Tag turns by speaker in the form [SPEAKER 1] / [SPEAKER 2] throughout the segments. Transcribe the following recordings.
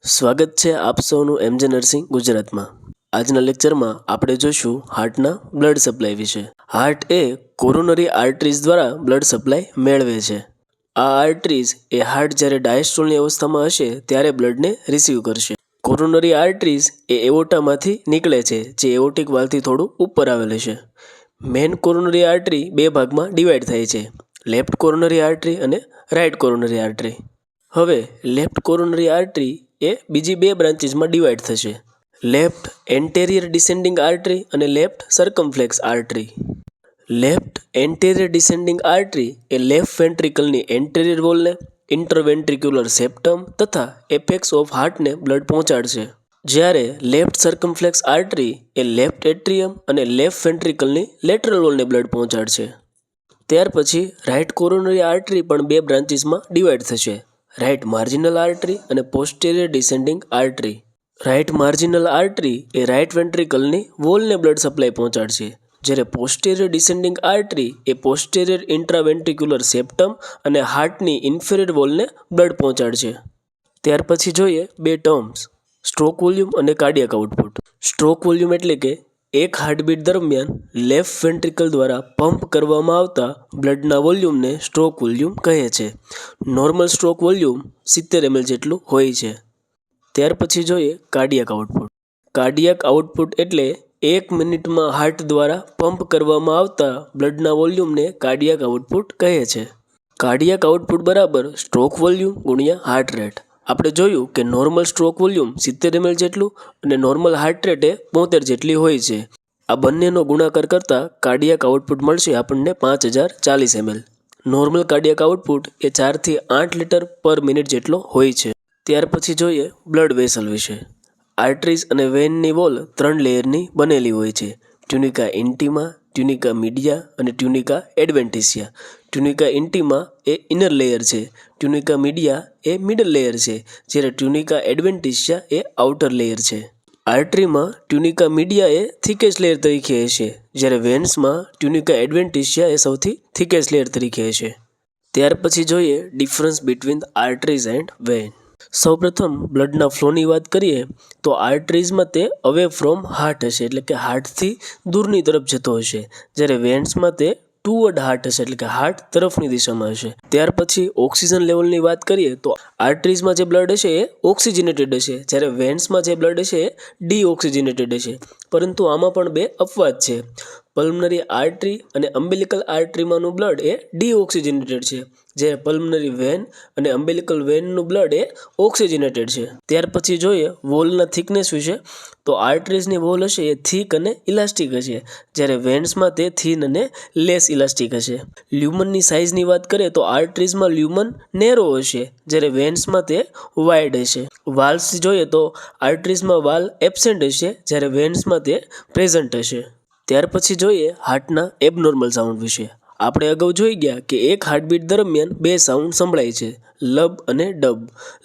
[SPEAKER 1] સ્વાગત છે આપ સૌનું એમજે નર્સિંગ ગુજરાતમાં। આજના લેક્ચરમાં આપણે જોઈશું હાર્ટના બ્લડ સપ્લાય વિશે। હાર્ટ એ કોરોનરી આર્ટરીઝ દ્વારા બ્લડ સપ્લાય મેળવે છે। આ આર્ટરીઝ એ હાર્ટ જ્યારે ડાયસ્ટોલની અવસ્થામાં હશે ત્યારે બ્લડને રિસીવ કરશે। કોરોનરી આર્ટરીઝ એ એઓર્ટામાંથી નીકળે છે જે એઓર્ટિક વાલ્વથી થોડું ઉપર આવેલું છે। મેઇન કોરોનરી આર્ટરી બે ભાગમાં ડિવાઈડ થાય છે, લેફ્ટ કોરોનરી આર્ટરી અને રાઇટ કોરોનરી આર્ટરી। હવે લેફ્ટ કોરોનરી આર્ટરી એ બીજી બે બ્રાન્ચીસમાં ડિવાઈડ થશે, લેફ્ટ એન્ટેરિયર ડિસેન્ડિંગ આર્ટરી અને left circumflex artery. Left anterior descending artery એ લેફ્ટ વેન્ટ્રિકલની એન્ટેરિયર વોલને, ઇન્ટરવેન્ટ્રિક્યુલર સેપ્ટમ તથા એપેક્સ ઓફ હાર્ટને બ્લડ પહોંચાડશે, જ્યારે લેફ્ટ સર્કમફ્લેક્સ આર્ટરી એ લેફ્ટ એટ્રિયમ અને લેફ્ટ વેન્ટ્રિકલની લેટરલ વોલને બ્લડ પહોંચાડશે। ત્યાર પછી રાઇટ કોરોનરી આર્ટરી પણ બે બ્રાન્ચીસમાં ડિવાઈડ થશે, રાઇટ માર્જિનલ આર્ટરી અને posterior descending artery. Right marginal artery એ રાઇટ વેન્ટ્રિકલની વોલને બ્લડ સપ્લાય પહોંચાડશે, જ્યારે પોસ્ટેરિયર ડિસેન્ડિંગ આર્ટરી એ પોસ્ટેરિયર ઇન્ટ્રાવેન્ટ્રિક્યુલર સેપ્ટમ અને હાર્ટની ઇન્ફેરિયર વોલને બ્લડ પહોંચાડશે। ત્યાર પછી જોઈએ બે ટર્મ્સ, સ્ટ્રોક વોલ્યુમ અને કાર્ડિયાક આઉટપુટ। સ્ટ્રોક વોલ્યુમ એટલે કે એક હાર્ટબીટ દરમિયાન લેફ્ટ વેન્ટ્રિકલ દ્વારા પંપ કરવામાં આવતા બ્લડના વોલ્યુમને સ્ટ્રોક વોલ્યુમ કહે છે। નોર્મલ સ્ટ્રોક વોલ્યુમ 70 ml જેટલું હોય છે। ત્યાર પછી જોઈએ કાર્ડિયાક આઉટપુટ। કાર્ડિયાક આઉટપુટ એટલે 1 મિનિટમાં હાર્ટ દ્વારા પંપ કરવામાં આવતા બ્લડના વોલ્યુમને કાર્ડિયાક આઉટપુટ કહે છે। કાર્ડિયાક આઉટપુટ બરાબર સ્ટ્રોક વોલ્યુમ ગુણ્યા હાર્ટ રેટ। આપણે જોયું કે નોર્મલ સ્ટ્રોક વોલ્યુમ 70 ml જેટલું અને નોર્મલ હાર્ટ રેટ એ 72 જેટલી હોય છે। આ બંનેનો ગુણાકાર કરતાં કાર્ડિયાક આઉટપુટ મળશે આપણને 5040 ml। નોર્મલ કાર્ડિયાક આઉટપુટ એ 4 થી 8 લીટર પર મિનિટ જેટલો હોય છે। ત્યાર પછી જોઈએ બ્લડ વેસલ વિશે। આર્ટરીઝ અને વેનની વોલ 3 લેયરની બનેલી હોય છે, ટ્યુનિકા ઇન્ટિમા, ટ્યુનિકા મીડિયા અને ટ્યુનિકા એડવેન્ટિશિયા। ટ્યુનિકા ઇન્ટિમા એ ઇનર લેયર છે, ટ્યુનિકા મીડિયા એ મિડલ લેયર છે, જ્યારે ટ્યુનિકા એડવેન્ટિશિયા એ આઉટર લેયર છે। આર્ટરીમાં ટ્યુનિકા મીડિયા એ થિકેસ્ટ લેયર તરીકે હશે, જ્યારે વેન્સમાં ટ્યુનિકા એડવેન્ટિશિયા એ સૌથી થિકેસ્ટ લેયર તરીકે હશે। ત્યાર પછી જોઈએ difference between arteries and when. સૌપ્રથમ બ્લડના ફ્લોની વાત કરીએ તો આર્ટરીઝમાં તે અવે ફ્રોમ હાર્ટ હશે, એટલે કે હાર્ટથી દૂરની તરફ જતો હશે, જ્યારે વેન્સમાં તે ટુવર્ડ હાર્ટ હશે, એટલે કે હાર્ટ તરફની દિશામાં હશે। ત્યાર પછી ઓક્સિજન લેવલની વાત કરીએ તો આર્ટરીઝમાં જે બ્લડ હશે એ ઓક્સિજનેટેડ હશે, જ્યારે વેન્સમાં જે બ્લડ હશે એ ડીઓક્સિજનેટેડ હશે। પરંતુ આમાં પણ બે અપવાદ છે, પલ્મનરી આર્ટરી અને અમ્બિલિકલ આર્ટરીમાંનું બ્લડ એ ડીઓક્સિજનેટેડ છે, જ્યારે પલ્મનરી વેન અને અમ્બિલિકલ વેનનું બ્લડ એ ઓક્સિજનેટેડ છે। ત્યાર પછી જોઈએ વોલના થિકનેસ વિશે તો આર્ટરીઝની વોલ હશે એ થીક અને ઇલાસ્ટિક હશે, જ્યારે વેન્સમાં તે થીન અને લેસ ઇલાસ્ટિક હશે। લ્યુમનની સાઇઝની વાત કરીએ તો આર્ટરીઝમાં લ્યુમન નેરો હશે, જ્યારે વેન્સમાં તે વાઇડ હશે। વાલ્સ જોઈએ તો આર્ટરીઝમાં વાલ એબસેન્ટ હશે, જ્યારે વેન્સમાં તે પ્રેઝન્ટ હશે। ત્યાર પછી જોઈએ હાર્ટના એબનોર્મલ સાઉન્ડ વિશે। આપણે અગાઉ જોઈ ગયા કે એક હાર્ટબીટ દરમિયાન બે સાઉન્ડ સંભળાય છે, લબ અને ડબ।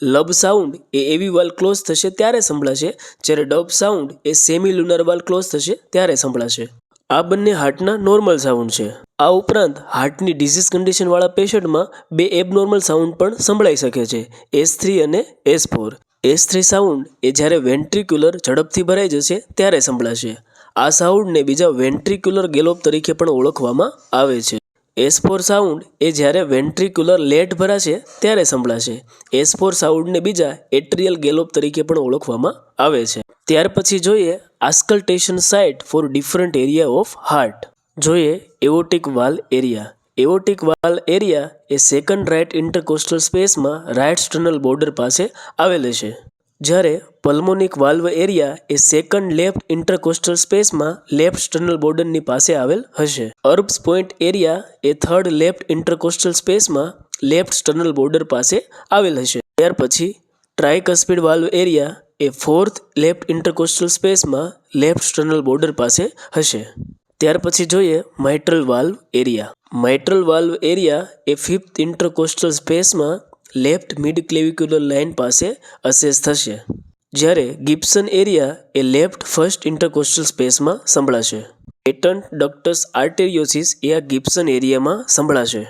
[SPEAKER 1] લબ સાઉન્ડ એ એવી વાલ ક્લોઝ થશે ત્યારે સંભળાશે, જ્યારે ડબ સાઉન્ડ એ સેમી લ્યુનર વાલ ક્લોઝ થશે ત્યારે સંભળાશે। આ બંને હાર્ટના નોર્મલ સાઉન્ડ છે। આ ઉપરાંત હાર્ટની ડિઝીઝ કન્ડિશનવાળા પેશન્ટમાં બે એબનોર્મલ સાઉન્ડ પણ સંભળાઈ શકે છે, S3 અને S4। S3 સાઉન્ડ એ જ્યારે વેન્ટ્રિક્યુલર ઝડપથી ભરાઈ જશે ત્યારે સંભળાશે। આ સાઉન્ડને બીજા વેન્ટ્રિક્યુલર ગેલોપ તરીકે પણ ઓળખવામાં આવે છે। S4 સાઉન્ડ એ જ્યારે વેન્ટ્રિક્યુલર લેટ ભરાશે ત્યારે સંભળાશે। S4 સાઉન્ડને બીજા એટ્રિયલ ગેલોપ તરીકે પણ ઓળખવામાં આવે છે। ત્યાર પછી જોઈએ auscultation site for different area of heart. જોઈએ aortic valve area. Aortic valve area એ સેકન્ડ રાઇટ ઇન્ટરકોસ્ટલ સ્પેસમાં રાઇટ સ્ટર્નલ બોર્ડર પાસે આવેલ છે, જ્યારે પલ્મોનિક વાલ્વ એરિયા એ સેકન્ડ લેફ્ટ ઇન્ટરકોસ્ટલ સ્પેસમાં લેફ્ટ સ્ટર્નલ બોર્ડરની પાસે આવેલ હશે। અર્બ્સ પોઇન્ટ એરિયા એ થર્ડ લેફ્ટ ઇન્ટરકોસ્ટલ સ્પેસમાં લેફ્ટ સ્ટર્નલ બોર્ડર પાસે આવેલ હશે। ત્યાર પછી ટ્રાઇકસ્પિડ વાલ્વ એરિયા એ ફોર્થ લેફ્ટ ઇન્ટરકોસ્ટલ સ્પેસમાં લેફ્ટ સ્ટર્નલ બોર્ડર પાસે હશે। ત્યાર પછી જોઈએ માઇટ્રલ વાલ્વ એરિયા। માઇટ્રલ વાલ્વ એરિયા એ ફિફ્થ ઇન્ટરકોસ્ટલ સ્પેસમાં લેફ્ટ મિડ ક્લેવિક્યુલર લાઇન પાસે અસેસ થશે, જ્યારે ગિબ્સન એરિયા એ લેફ્ટ ફર્સ્ટ ઇન્ટરકોસ્ટલ સ્પેસમાં સંભળાશે। પેટન્ટ ડક્ટસ આર્ટેરિયોસિસ એ આ ગિબ્સન એરિયામાં સંભળાશે।